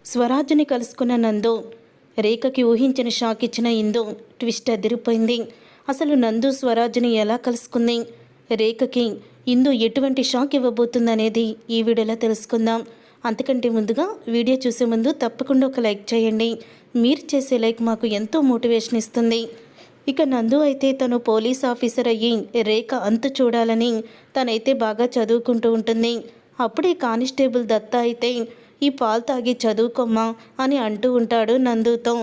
స్వరాజ్ని కలుసుకున్న నందు రేఖకి ఊహించిన షాక్ ఇచ్చిన ఇందు ట్విస్ట్ అదిరిపోయింది. అసలు నందు స్వరాజ్ని ఎలా కలుసుకుంది, రేఖకి ఇందు ఎటువంటి షాక్ ఇవ్వబోతుందనేది ఈ వీడియోలో తెలుసుకుందాం. అంతకంటే ముందుగా వీడియో చూసే ముందు తప్పకుండా ఒక లైక్ చేయండి. మీరు చేసే లైక్ మాకు ఎంతో మోటివేషన్ ఇస్తుంది. ఇక నందు అయితే తను పోలీస్ ఆఫీసర్ అయ్యి రేఖ అంతు చూడాలని తనైతే బాగా చదువుకుంటూ ఉంటుంది. అప్పుడే కానిస్టేబుల్ దత్త అయితే ఈ పాలు తాగి చదువుకోమ్మా అని అంటూ ఉంటాడు నందుతో.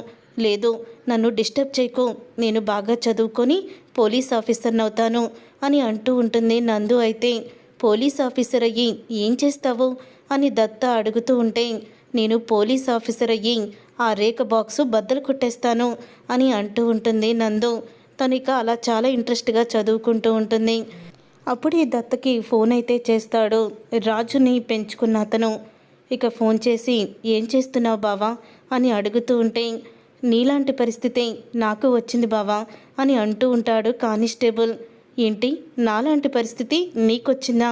లేదు, నన్ను డిస్టర్బ్ చేయకు, నేను బాగా చదువుకొని పోలీస్ ఆఫీసర్ని అవుతాను అని అంటూ ఉంటుంది నందు. అయితే పోలీస్ ఆఫీసర్ అయ్యి ఏం చేస్తావు అని దత్త అడుగుతూ ఉంటే, నేను పోలీస్ ఆఫీసర్ అయ్యి ఆ రేఖ బాక్సు బద్దలు కొట్టేస్తాను అని అంటూ ఉంటుంది నందు. తనిక అలా చాలా ఇంట్రెస్ట్గా చదువుకుంటూ ఉంటుంది. అప్పుడే దత్తకి ఫోన్ అయితే చేస్తాడు రాజుని పెంచుకున్న అతను. ఇక ఫోన్ చేసి ఏం చేస్తున్నావు బావా అని అడుగుతూ ఉంటే, నీలాంటి పరిస్థితి నాకు వచ్చింది బావా అని అంటూ ఉంటాడు కానిస్టేబుల్. ఏంటి, నాలాంటి పరిస్థితి నీకొచ్చిందా,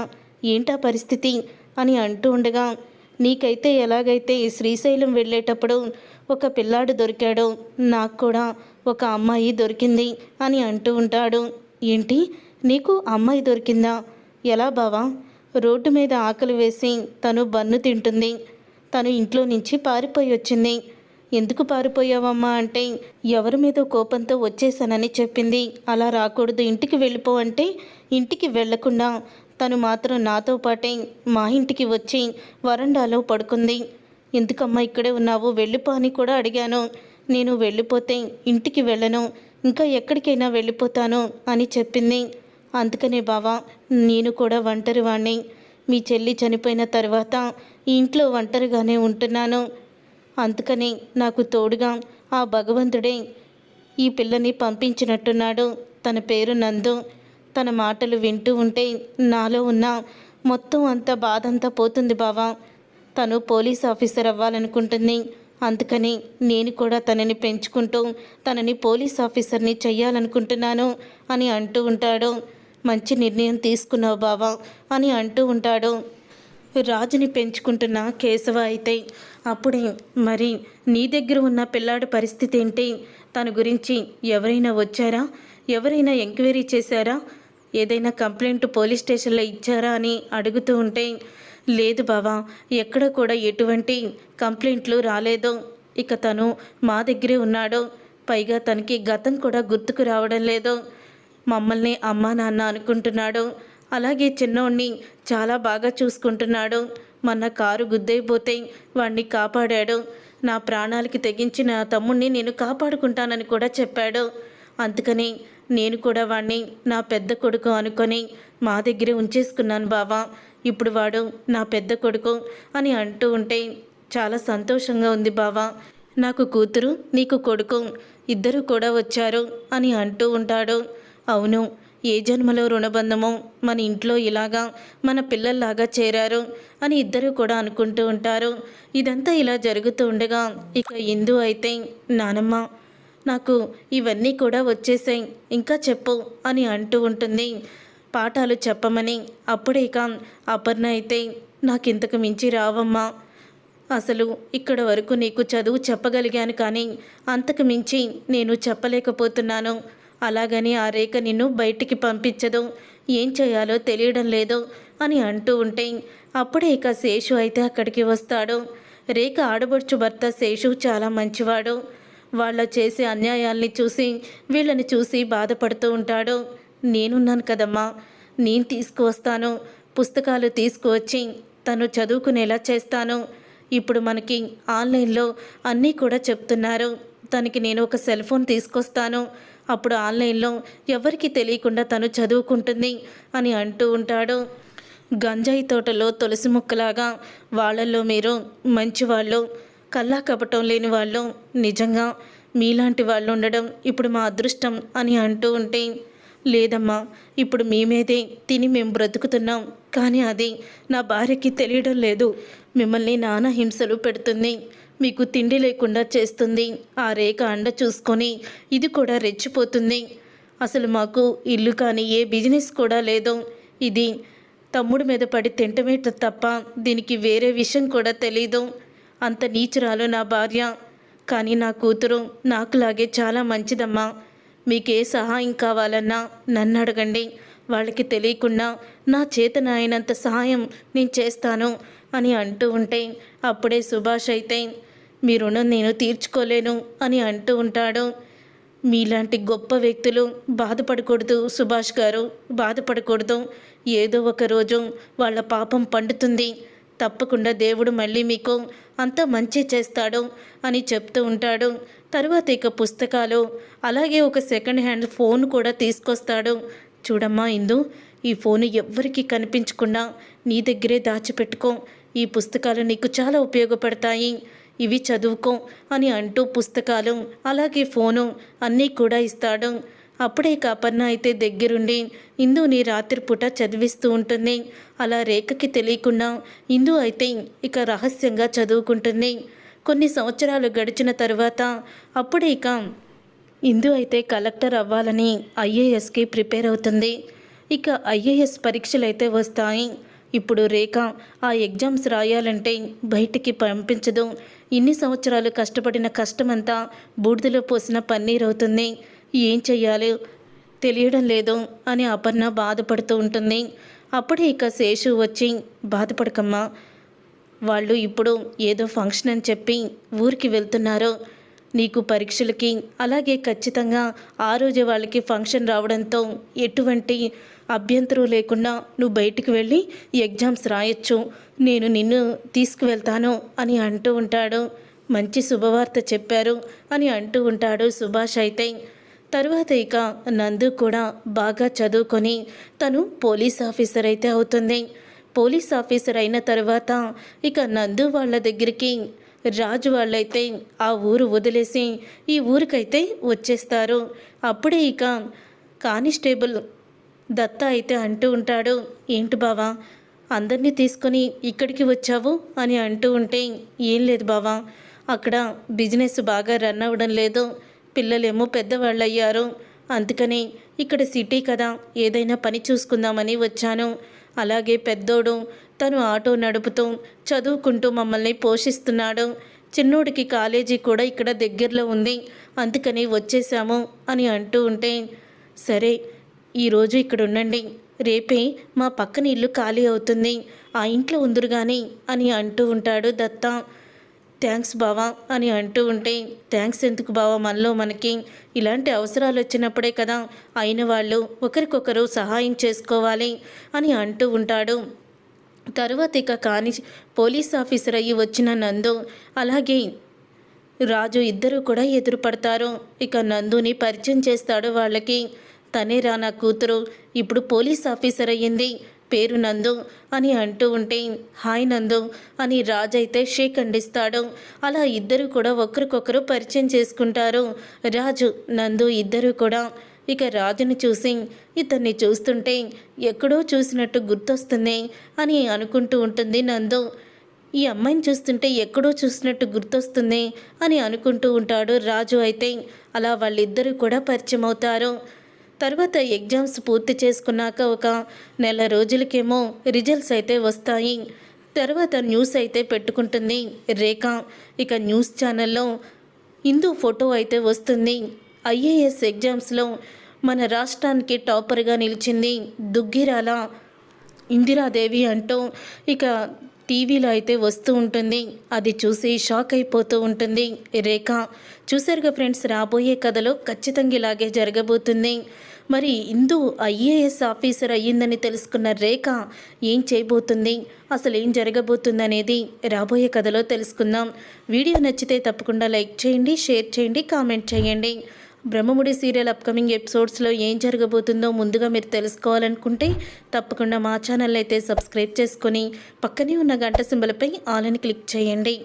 ఏంటా పరిస్థితి అని అంటూ ఉండగా, నీకైతే ఎలాగైతే శ్రీశైలం వెళ్ళేటప్పుడు ఒక పిల్లాడు దొరికాడు, నాకు కూడా ఒక అమ్మాయి దొరికింది అని అంటూ ఉంటాడు. ఏంటి, నీకు అమ్మాయి దొరికిందా, ఎలా బావా? రోడ్డు మీద ఆకలి వేసి తను బన్ను తింటుంది, తను ఇంట్లో నుంచి పారిపోయి వచ్చింది. ఎందుకు పారిపోయావమ్మా అంటే, ఎవరి మీద కోపంతో వచ్చేసానని చెప్పింది. అలా రాకూడదు, ఇంటికి వెళ్ళిపో అంటే ఇంటికి వెళ్లకుండా తను మాత్రం నాతో పాటే మా ఇంటికి వచ్చి వరండాలో పడుకుంది. ఎందుకమ్మా ఇక్కడే ఉన్నావు, వెళ్ళిపో అని కూడా అడిగాను. నేను వెళ్ళిపోతే ఇంటికి వెళ్ళను, ఇంకా ఎక్కడికైనా వెళ్ళిపోతాను అని చెప్పింది. అందుకనే బావా, నేను కూడా ఒంటరి వాణ్ణి. మీ చెల్లి చనిపోయిన తర్వాత ఈ ఇంట్లో ఒంటరిగానే ఉంటున్నాను. అందుకని నాకు తోడుగా ఆ భగవంతుడే ఈ పిల్లని పంపించినట్టున్నాడు. తన పేరు నందు. తన మాటలు వింటూ ఉంటే నాలో ఉన్న మొత్తం అంత బాధంతా పోతుంది బావా. తను పోలీస్ ఆఫీసర్ అవ్వాలనుకుంటుంది. అందుకని నేను కూడా తనని పెంచుకుంటూ తనని పోలీస్ ఆఫీసర్ని చెయ్యాలనుకుంటున్నాను అని అంటూ ఉంటాడు. మంచి నిర్ణయం తీసుకున్నావు బావా అని అంటూ ఉంటాడు. రాజుని పెంచుకుంటున్న కేశవ అయితే అప్పుడే, మరి నీ దగ్గర ఉన్న పిల్లాడి పరిస్థితి ఏంటి, తన గురించి ఎవరైనా వచ్చారా, ఎవరైనా ఎంక్వైరీ చేశారా, ఏదైనా కంప్లైంట్ పోలీస్ స్టేషన్లో ఇచ్చారా అని అడుగుతూ ఉంటే, లేదు బావా, ఎక్కడ కూడా ఎటువంటి కంప్లైంట్లు రాలేదు. ఇక తను మా దగ్గరే ఉన్నాడు. పైగా తనకి గతం కూడా గుర్తుకు రావడం లేదు. మమ్మల్ని అమ్మా నాన్న అనుకుంటున్నాడు. అలాగే చిన్నోడిని చాలా బాగా చూసుకుంటున్నాడు. మొన్న కారు గుద్దైపోతే వాణ్ణి కాపాడాడు. నా ప్రాణాలకి తెగించిన తమ్ముణ్ణి నేను కాపాడుకుంటానని కూడా చెప్పాడు. అందుకని నేను కూడా వాణ్ణి నా పెద్ద కొడుకు అనుకొని మా దగ్గరే ఉంచేసుకున్నాను బావా. ఇప్పుడు వాడు నా పెద్ద కొడుకు అని అంటూ ఉంటే చాలా సంతోషంగా ఉంది బావా. నాకు కూతురు, నీకు కొడుకు, ఇద్దరు కూడా వచ్చారు అని అంటూ ఉంటాడు. అవును, ఏ జన్మలో రుణబంధమో మన ఇంట్లో ఇలాగా మన పిల్లల్లాగా చేరారు అని ఇద్దరు కూడా అనుకుంటూ ఉంటారు. ఇదంతా ఇలా జరుగుతూ ఉండగా ఇక ఇందు అయితే, నానమ్మ నాకు ఇవన్నీ కూడా వచ్చేసాయి, ఇంకా చెప్పు అని అంటూ ఉంటుంది పాఠాలు చెప్పమని. అప్పుడే ఇక అపర్ణ అయితే, నాకింతకు మించి రావమ్మా, అసలు ఇక్కడ వరకు నీకు చదువు చెప్పగలిగాను, కానీ అంతకు మించి నేను చెప్పలేకపోతున్నాను. అలాగని ఆ రేఖ నిన్ను బయటికి పంపించదు, ఏం చేయాలో తెలియడం లేదు అని అంటూ ఉంటే అప్పుడే ఇక శేషు అయితే అక్కడికి వస్తాడు. రేఖ ఆడబడుచు భర్త శేషు చాలా మంచివాడు. వాళ్ళ చేసే అన్యాయాల్ని చూసి వీళ్ళని చూసి బాధపడుతూ ఉంటాడు. నేనున్నాను కదమ్మా, నేను తీసుకువస్తాను, పుస్తకాలు తీసుకువచ్చి తను చదువుకునేలా చేస్తాను. ఇప్పుడు మనకి ఆన్లైన్లో అన్నీ కూడా చెప్తున్నారు. తనకి నేను ఒక సెల్ ఫోన్ తీసుకొస్తాను, అప్పుడు ఆన్లైన్లో ఎవరికి తెలియకుండా తను చదువుకుంటుంది అని అంటూ ఉంటాడు. గంజాయి తోటలో తులసి ముక్కలాగా వాళ్ళల్లో మీరు మంచివాళ్ళు, కల్లా కపటం లేని వాళ్ళు, నిజంగా మీలాంటి వాళ్ళు ఉండడం ఇప్పుడు మా అదృష్టం అని అంటూ ఉంటే, లేదమ్మా, ఇప్పుడు మేమేదే తిని మేము బ్రతుకుతున్నాం, కానీ అది నా భార్యకి తెలియడం లేదు. మిమ్మల్ని నానా హింసలు పెడుతుంది, మీకు తిండి లేకుండా చేస్తుంది. ఆ రేఖ అండ చూసుకొని ఇది కూడా రెచ్చిపోతుంది. అసలు మాకు ఇల్లు కానీ ఏ బిజినెస్ కూడా లేదు. ఇది తమ్ముడి మీద పడి తింటమే తప్ప దీనికి వేరే విషయం కూడా తెలీదు. అంత నీచురాలు నా భార్య. కానీ నా కూతురు నాకులాగే చాలా మంచిదమ్మా. మీకే సహాయం కావాలన్నా నన్ను అడగండి, వాళ్ళకి తెలియకుండా నా చేతనైనంత సహాయం నేను చేస్తాను అని అంటూ ఉంటే అప్పుడే సుభాష్ అయితే మీ రుణం నేను తీర్చుకోలేను అని అంటూ ఉంటాడు. మీలాంటి గొప్ప వ్యక్తులు బాధపడకూడదు సుభాష్ గారు, బాధపడకూడదు. ఏదో ఒక రోజు వాళ్ళ పాపం పండుతుంది. తప్పకుండా దేవుడు మళ్ళీ మీకు అంత మంచి చేస్తాడు అని చెప్తూ ఉంటాడు. తర్వాత ఇక పుస్తకాలు అలాగే ఒక సెకండ్ హ్యాండ్ ఫోన్ కూడా తీసుకొస్తాడు. చూడమ్మా ఇందు, ఈ ఫోను ఎవ్వరికీ కనిపించకుండా నీ దగ్గరే దాచిపెట్టుకో. ఈ పుస్తకాలు నీకు చాలా ఉపయోగపడతాయి, ఇవి చదువుకో అని అంటూ పుస్తకాలు అలాగే ఫోను అన్నీ కూడా ఇస్తాడు. అప్పుడే ఇక అపర్ణ అయితే దగ్గరుండి ఇందుని రాత్రిపూట చదివిస్తూ ఉంటుంది. అలా రేఖకి తెలియకుండా ఇందు అయితే ఇక రహస్యంగా చదువుకుంటుంది. కొన్ని సంవత్సరాలు గడిచిన తర్వాత అప్పుడే ఇక ఇందు అయితే కలెక్టర్ అవ్వాలని ఐఏఎస్కి ప్రిపేర్ అవుతుంది. ఇక ఐఏఎస్ పరీక్షలు అయితే వస్తాయి. ఇప్పుడు రేఖ ఆ ఎగ్జామ్స్ రాయాలంటే బయటికి పంపించదు. ఇన్ని సంవత్సరాలు కష్టపడిన కష్టమంతా బూడిదలో పోసిన పన్నీర్ అవుతుంది. ఏం చెయ్యాలో తెలియడం లేదు అని అపర్ణ బాధపడుతూ ఉంటుంది. అప్పుడే ఇక శేషు వచ్చి బాధపడకమ్మా, వాళ్ళు ఇప్పుడు ఏదో ఫంక్షన్ అని చెప్పి ఊరికి వెళ్తున్నారు. నీకు పరీక్షలకి అలాగే ఖచ్చితంగా ఆ రోజు వాళ్ళకి ఫంక్షన్ రావడంతో ఎటువంటి అభ్యంతరం లేకుండా నువ్వు బయటికి వెళ్ళి ఎగ్జామ్స్ రాయొచ్చు, నేను నిన్ను తీసుకువెళ్తాను అని అంటూ ఉంటాడు. మంచి శుభవార్త చెప్పారు అని అంటూ ఉంటాడు సుభాష్ అయితే. తరువాత ఇక నందు కూడా బాగా చదువుకొని తను పోలీస్ ఆఫీసర్ అయితే అవుతుంది. పోలీస్ ఆఫీసర్ అయిన తర్వాత ఇక నందు వాళ్ళ దగ్గరికి రాజు వాళ్ళైతే ఆ ఊరు వదిలేసి ఈ ఊరికైతే వచ్చేస్తారు. అప్పుడే ఇక కానిస్టేబుల్ దత్త అయితే అంటూ ఉంటాడు, ఏంటి బావా అందరినీ తీసుకొని ఇక్కడికి వచ్చావు అని అంటూ ఉంటే, ఏం లేదు బావా, అక్కడ బిజినెస్ బాగా రన్ అవ్వడం లేదు, పిల్లలేమో పెద్దవాళ్ళు అయ్యారు, అందుకని ఇక్కడ సిటీ కదా ఏదైనా పని చూసుకుందామని వచ్చాను. అలాగే పెద్దోడు తను ఆటో నడుపుతూ చదువుకుంటూ మమ్మల్ని పోషిస్తున్నాడు. చిన్నోడికి కాలేజీ కూడా ఇక్కడ దగ్గరలో ఉంది, అందుకని వచ్చేసాము అని అంటూ ఉంటే, సరే ఈరోజు ఇక్కడ ఉండండి, రేపే మా పక్కన ఇల్లు ఖాళీ అవుతుంది, ఆ ఇంట్లో ఉందురు కానీ అని అంటూ ఉంటాడు దత్త. థ్యాంక్స్ బావా అని అంటూ ఉంటే, థ్యాంక్స్ ఎందుకు బావా, మనలో మనకి ఇలాంటి అవసరాలు వచ్చినప్పుడే కదా అయిన వాళ్ళు ఒకరికొకరు సహాయం చేసుకోవాలి అని అంటూ ఉంటాడు. తరువాత ఇక పోలీస్ ఆఫీసర్ అయ్యి వచ్చిన నందు అలాగే రాజు ఇద్దరు కూడా ఎదురుపడతారు. ఇక నందుని పరిచయం చేస్తాడు వాళ్ళకి. తనే రా నా కూతురు, ఇప్పుడు పోలీస్ ఆఫీసర్ అయ్యింది, పేరు నందు అని అంటూ ఉంటే, హాయ్ నందు అని రాజు అయితే షేక్ అందిస్తాడు. అలా ఇద్దరు కూడా ఒకరికొకరు పరిచయం చేసుకుంటారు. రాజు నందు ఇద్దరు కూడా. ఇక రాజుని చూసి ఇతన్ని చూస్తుంటే ఎక్కడో చూసినట్టు గుర్తొస్తుంది అని అనుకుంటూ ఉంటుంది నందు. ఈ అమ్మాయిని చూస్తుంటే ఎక్కడో చూసినట్టు గుర్తొస్తుంది అని అనుకుంటూ ఉంటాడు రాజు అయితే. అలా వాళ్ళిద్దరూ కూడా పరిచయం అవుతారు. తర్వాత ఎగ్జామ్స్ పూర్తి చేసుకున్నాక ఒక నెల రోజులకేమో రిజల్ట్స్ అయితే వస్తాయి. తర్వాత న్యూస్ అయితే పెట్టుకుంటుంది రేఖ. ఇక న్యూస్ ఛానల్లో ఇందు ఫోటో అయితే వస్తుంది. ఐఏఎస్ ఎగ్జామ్స్లో మన రాష్ట్రానికి టాపర్గా నిలిచింది దుగ్గిరాల ఇందిరాదేవి అంటూ ఇక టీవీలో అయితే వస్తూ ఉంటుంది. అది చూసి షాక్ అయిపోతూ ఉంటుంది రేఖ. చూసారుగా ఫ్రెండ్స్, రాబోయే కథలో ఖచ్చితంగా ఇలాగే జరగబోతుంది. మరి ఇందు ఐఏఎస్ ఆఫీసర్ అయ్యిందని తెలుసుకున్న రేఖ ఏం చేయబోతుంది, అసలు ఏం జరగబోతుంది అనేది రాబోయే కథలో తెలుసుకుందాం. వీడియో నచ్చితే తప్పకుండా లైక్ చేయండి, షేర్ చేయండి, కామెంట్ చేయండి. బ్రహ్మముడి సీరియల్ అప్కమింగ్ ఎపిసోడ్స్లో ఏం జరగబోతుందో ముందుగా మీరు తెలుసుకోవాలనుకుంటే తప్పకుండా మా ఛానల్ అయితే సబ్స్క్రైబ్ చేసుకొని పక్కనే ఉన్న గంట సింబల్పై ఆల్ అని క్లిక్ చేయండి.